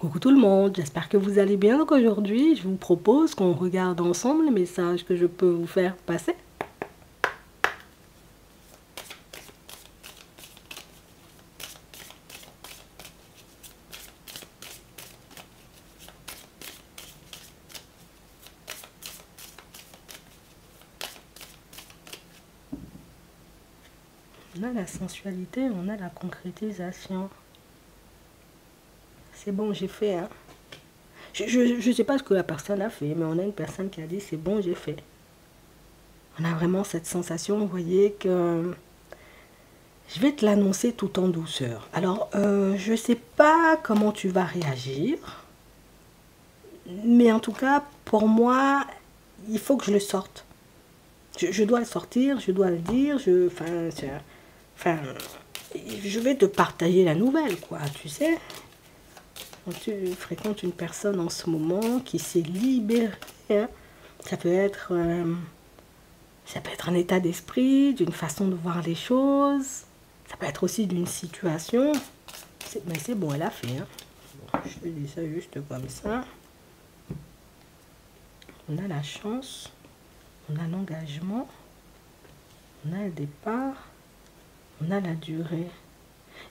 Coucou tout le monde, j'espère que vous allez bien. Donc aujourd'hui, je vous propose qu'on regarde ensemble les messages que je peux vous faire passer. On a la sensualité, on a la concrétisation. C'est bon, j'ai fait, hein. Je sais pas ce que la personne a fait, mais on a une personne qui a dit c'est bon, j'ai fait. On a vraiment cette sensation, vous voyez, que je vais te l'annoncer tout en douceur. Alors, je sais pas comment tu vas réagir, mais en tout cas, pour moi, il faut que je le sorte. Je dois le sortir, je dois le dire, enfin, je vais te partager la nouvelle, quoi, tu sais. Quand tu fréquentes une personne en ce moment qui s'est libérée, hein, ça peut être un état d'esprit, d'une façon de voir les choses, ça peut être aussi d'une situation. Mais c'est bon, elle a fait, hein. Bon, je dis ça juste comme ça. On a la chance, on a l'engagement, on a le départ, on a la durée.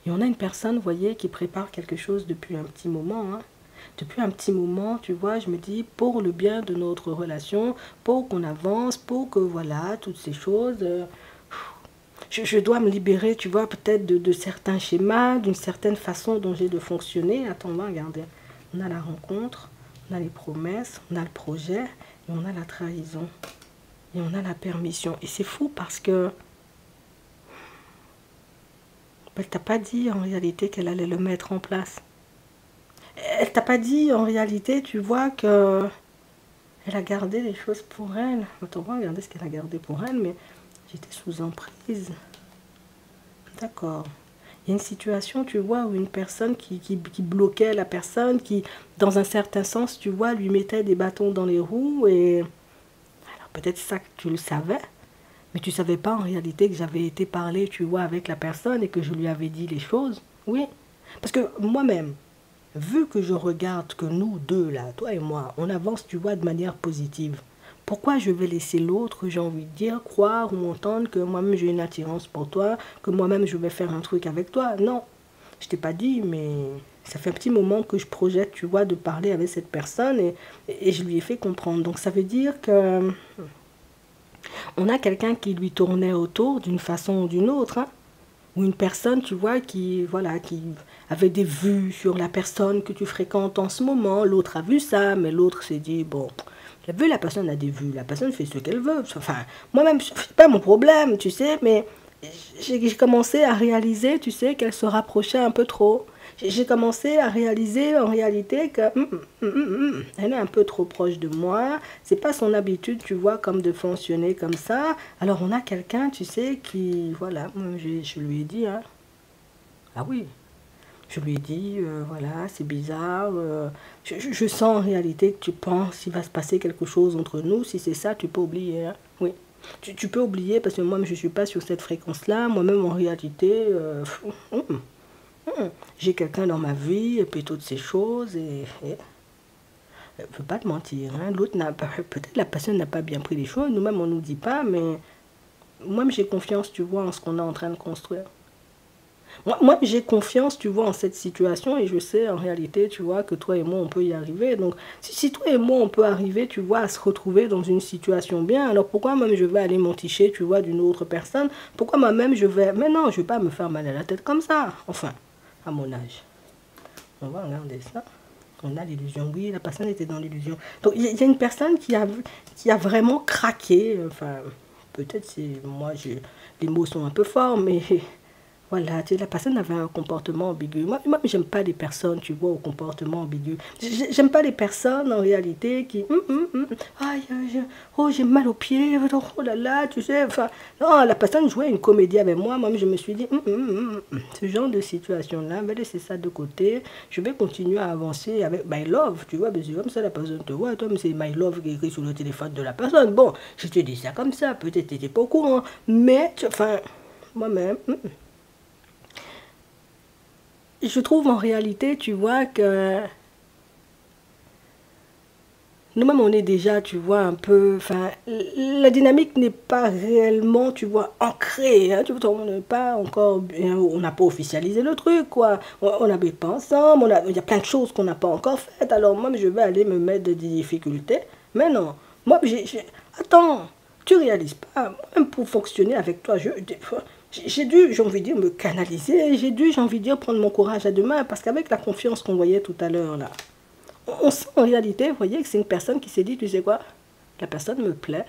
Et on a une personne, vous voyez, qui prépare quelque chose depuis un petit moment, hein. Depuis un petit moment, tu vois, je me dis, pour le bien de notre relation, pour qu'on avance, pour que, voilà, toutes ces choses, je dois me libérer, tu vois, peut-être de certains schémas, d'une certaine façon dont j'ai de fonctionner. Attends, on va regarder. On a la rencontre, on a les promesses, on a le projet, et on a la trahison. Et on a la permission. Et c'est fou parce que elle t'a pas dit en réalité qu'elle allait le mettre en place. Elle t'a pas dit en réalité, tu vois, que elle a gardé les choses pour elle. Attends, on va regarder ce qu'elle a gardé pour elle, mais j'étais sous emprise. D'accord. Il y a une situation, tu vois, où une personne qui bloquait la personne, qui, dans un certain sens, tu vois, lui mettait des bâtons dans les roues. Et alors peut-être ça que tu le savais, mais tu savais pas en réalité que j'avais été parler, tu vois, avec la personne et que je lui avais dit les choses. Oui. Parce que moi-même, vu que je regarde que nous deux, là, toi et moi, on avance, tu vois, de manière positive, pourquoi je vais laisser l'autre, j'ai envie de dire, croire ou entendre que moi-même j'ai une attirance pour toi, que moi-même je vais faire un truc avec toi? Non. Je t'ai pas dit, mais ça fait un petit moment que je projette, tu vois, de parler avec cette personne et je lui ai fait comprendre. Donc ça veut dire que on a quelqu'un qui lui tournait autour d'une façon ou d'une autre, hein. Ou une personne, tu vois, qui, voilà, qui avait des vues sur la personne que tu fréquentes en ce moment. L'autre a vu ça, mais l'autre s'est dit, bon, j'ai vu, la personne a des vues, la personne fait ce qu'elle veut. Enfin, moi-même, c'est pas mon problème, tu sais, mais j'ai commencé à réaliser, tu sais, qu'elle se rapprochait un peu trop. J'ai commencé à réaliser en réalité que elle est un peu trop proche de moi. C'est pas son habitude, tu vois, comme de fonctionner comme ça. Alors on a quelqu'un, tu sais, qui, voilà, je lui ai dit, hein. Ah oui, je lui ai dit, voilà, c'est bizarre. Je sens en réalité que tu penses qu'il va se passer quelque chose entre nous. Si c'est ça, tu peux oublier, hein. Oui. Tu peux oublier parce que moi, je ne suis pas sur cette fréquence-là. Moi-même, en réalité, j'ai quelqu'un dans ma vie et puis toutes ces choses. Et je ne peux pas te mentir, hein. L'autre n'a pas, peut-être la personne n'a pas bien pris les choses. Nous-mêmes, on ne nous dit pas, mais moi-même, j'ai confiance, tu vois, en ce qu'on est en train de construire. Moi j'ai confiance, tu vois, en cette situation et je sais en réalité, tu vois, que toi et moi, on peut y arriver. Donc, si toi et moi, on peut arriver, tu vois, à se retrouver dans une situation bien, alors pourquoi même je vais aller m'enticher, tu vois, d'une autre personne? Pourquoi moi-même je vais... Mais non, je vais pas me faire mal à la tête comme ça. Enfin, à mon âge. On va regarder ça. On a l'illusion. Oui, la personne était dans l'illusion. Donc, il y a une personne qui a vraiment craqué. Enfin, peut-être c'est... Moi, les mots sont un peu forts, mais... Voilà, tu sais, la personne avait un comportement ambigu. Moi j'aime pas les personnes, tu vois, au comportement ambigu. J'aime pas les personnes, en réalité, qui... aïe, oh, j'ai mal aux pieds, oh là là, tu sais, enfin... Non, la personne jouait une comédie avec moi. Moi, je me suis dit, ce genre de situation-là, je vais laisser ça de côté. Je vais continuer à avancer avec my love, tu vois, parce que comme ça, la personne te voit, toi, c'est my love qui est écrit sur le téléphone de la personne. Bon, je te dis ça comme ça, peut-être tu n'étais pas au courant, mais, enfin, moi-même... Je trouve en réalité, tu vois, que nous-mêmes, on est déjà, tu vois, un peu... Enfin, la dynamique n'est pas réellement, tu vois, ancrée. Hein, tu vois, on n'est pas encore... On n'a pas officialisé le truc, quoi. On n'habite pas ensemble. Il y a plein de choses qu'on n'a pas encore faites. Alors, moi, je vais aller me mettre des difficultés. Mais non. Moi, attends, tu réalises pas. Même pour fonctionner avec toi, j'ai dû, j'ai envie de dire, me canaliser. J'ai dû, j'ai envie de dire, prendre mon courage à deux mains. Parce qu'avec la confiance qu'on voyait tout à l'heure, là, on sent en réalité, vous voyez, que c'est une personne qui s'est dit, tu sais quoi, la personne me plaît,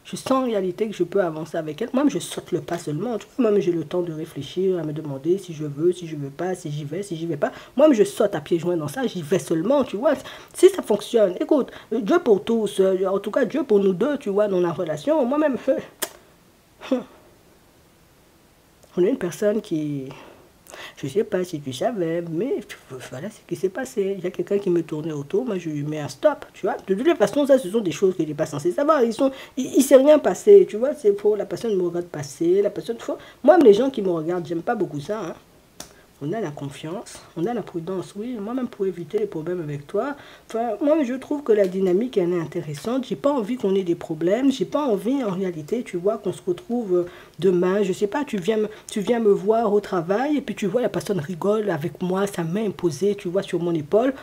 je sens en réalité que je peux avancer avec elle. Moi-même, je saute le pas seulement, tu vois, moi-même, j'ai le temps de réfléchir, à me demander si je veux pas, si j'y vais pas. Moi-même, je saute à pieds joints dans ça, j'y vais seulement, tu vois. Si ça fonctionne, écoute, Dieu pour tous, en tout cas, Dieu pour nous deux, tu vois, dans la relation, moi-même, on est une personne qui... Je ne sais pas si tu savais, mais voilà ce qui s'est passé. Il y a quelqu'un qui me tournait autour, moi je lui mets un stop, tu vois. De toute façon, ça, ce sont des choses que je n'ai pas censé savoir. Il ne s'est rien passé, tu vois. C'est pour la personne me regarde passer, la personne... Moi, les gens qui me regardent, j'aime pas beaucoup ça, hein. On a la confiance, on a la prudence, oui. Moi-même, pour éviter les problèmes avec toi, enfin, moi, je trouve que la dynamique, elle est intéressante. J'ai pas envie qu'on ait des problèmes. J'ai pas envie, en réalité, tu vois, qu'on se retrouve demain. Je sais pas, tu viens me voir au travail et puis tu vois, la personne rigole avec moi, sa main posée, tu vois, sur mon épaule.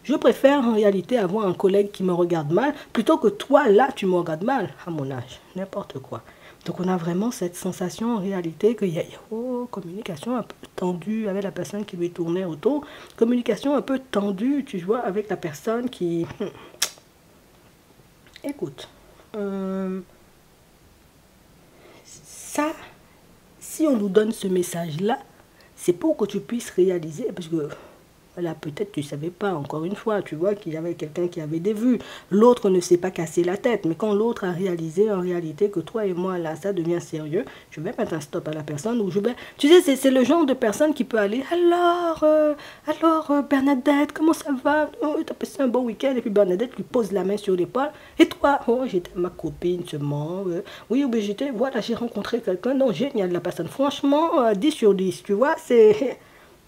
Je préfère, en réalité, avoir un collègue qui me regarde mal plutôt que toi, là, tu me regardes mal, à mon âge. N'importe quoi. Donc on a vraiment cette sensation en réalité qu'il y a communication un peu tendue avec la personne qui lui tournait autour. Communication un peu tendue, tu vois, avec la personne qui... Écoute, ça, si on nous donne ce message-là, c'est pour que tu puisses réaliser, parce que... Là, peut-être tu ne savais pas, encore une fois, tu vois qu'il y avait quelqu'un qui avait des vues. L'autre ne s'est pas cassé la tête, mais quand l'autre a réalisé en réalité que toi et moi, là, ça devient sérieux, je vais mettre un stop à la personne. Ou je vais... Tu sais, c'est le genre de personne qui peut aller, alors, Bernadette, comment ça va? Oh, tu as passé un bon week-end, et puis Bernadette lui pose la main sur l'épaule. Et toi? Oh, j'étais ma copine seulement. Oui, mais j'étais, voilà, j'ai rencontré quelqu'un. Non, génial, la personne. Franchement, 10 sur 10, tu vois, c'est...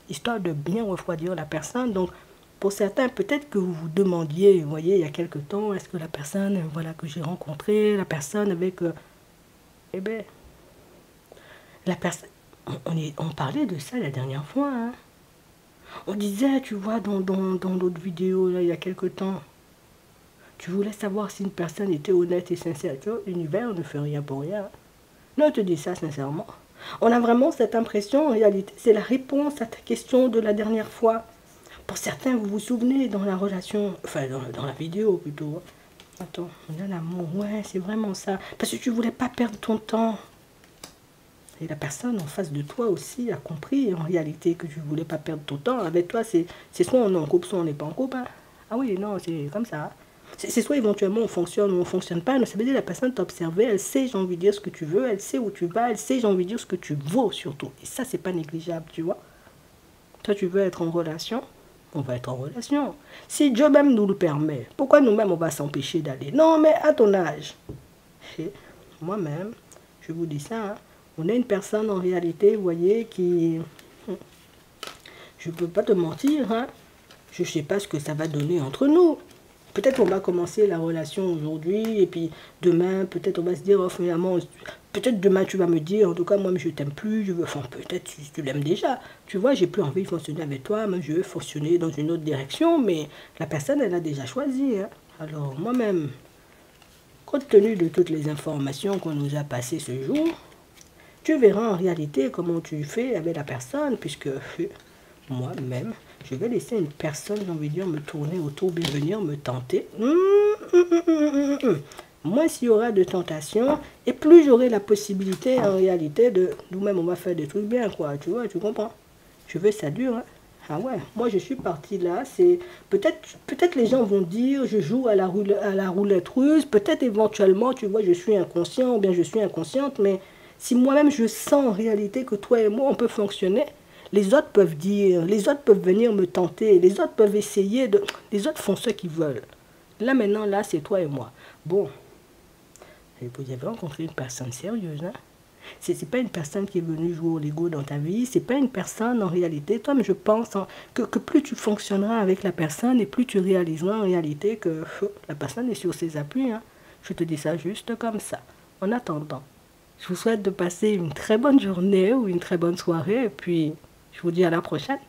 histoire de bien refroidir la personne. Donc, pour certains, peut-être que vous vous demandiez, vous voyez, il y a quelque temps, est-ce que la personne, voilà, que j'ai rencontrée, la personne avec... eh bien, la personne... On parlait de ça la dernière fois, hein. On disait, tu vois, dans l'autre vidéo, là, il y a quelque temps, tu voulais savoir si une personne était honnête et sincère. Tu vois, l'univers ne fait rien pour rien. Non, je te dis ça sincèrement. On a vraiment cette impression, en réalité, c'est la réponse à ta question de la dernière fois. Pour certains, vous vous souvenez, dans la relation, enfin dans la vidéo plutôt. Attends, on a l'amour, ouais, c'est vraiment ça. Parce que tu voulais pas perdre ton temps. Et la personne en face de toi aussi a compris, en réalité, que tu voulais pas perdre ton temps. Avec toi, c'est soit on est en couple, soit on n'est pas en couple. Hein. Ah oui, non, c'est comme ça. C'est soit éventuellement on fonctionne ou on ne fonctionne pas. Ça veut dire que la personne t'a observé, elle sait, j'ai envie de dire, ce que tu veux, elle sait où tu vas, elle sait, j'ai envie de dire, ce que tu vaux surtout. Et ça, c'est pas négligeable, tu vois. Toi, tu veux être en relation, on va être en relation. Si Dieu même nous le permet, pourquoi nous-mêmes on va s'empêcher d'aller? Non, mais à ton âge. Moi-même, je vous dis ça, hein, on est une personne en réalité, vous voyez, qui... Je ne peux pas te mentir, hein, je ne sais pas ce que ça va donner entre nous. Peut-être qu'on va commencer la relation aujourd'hui, et puis demain, peut-être on va se dire, oh, finalement, peut-être demain tu vas me dire, en tout cas, moi, je t'aime plus, je veux, enfin, peut-être tu l'aimes déjà. Tu vois, j'ai plus envie de fonctionner avec toi, mais je veux fonctionner dans une autre direction, mais la personne, elle a déjà choisi. Hein. Alors, moi-même, compte tenu de toutes les informations qu'on nous a passées ce jour, tu verras en réalité comment tu fais avec la personne, puisque moi-même, je vais laisser une personne, j'ai envie de dire, me tourner autour, bien venir me tenter. Moins s'il y aura de tentation, et plus j'aurai la possibilité, en réalité, de nous-mêmes, on va faire des trucs bien, quoi. Tu vois, tu comprends? Je veux ça dure, hein. Ah ouais, moi je suis partie là, c'est... Peut-être les gens vont dire, je joue à la roulette russe, peut-être éventuellement, tu vois, je suis inconscient, ou bien je suis inconsciente, mais si moi-même je sens en réalité que toi et moi, on peut fonctionner, les autres peuvent dire, les autres peuvent venir me tenter, les autres peuvent essayer de... Les autres font ce qu'ils veulent. Là, maintenant, là, c'est toi et moi. Bon, vous avez rencontré une personne sérieuse, hein? C'est pas une personne qui est venue jouer au Lego dans ta vie, c'est pas une personne en réalité. Toi, mais je pense que plus tu fonctionneras avec la personne et plus tu réaliseras en réalité que la personne est sur ses appuis. Hein. Je te dis ça juste comme ça. En attendant, je vous souhaite de passer une très bonne journée ou une très bonne soirée et puis je vous dis à la prochaine.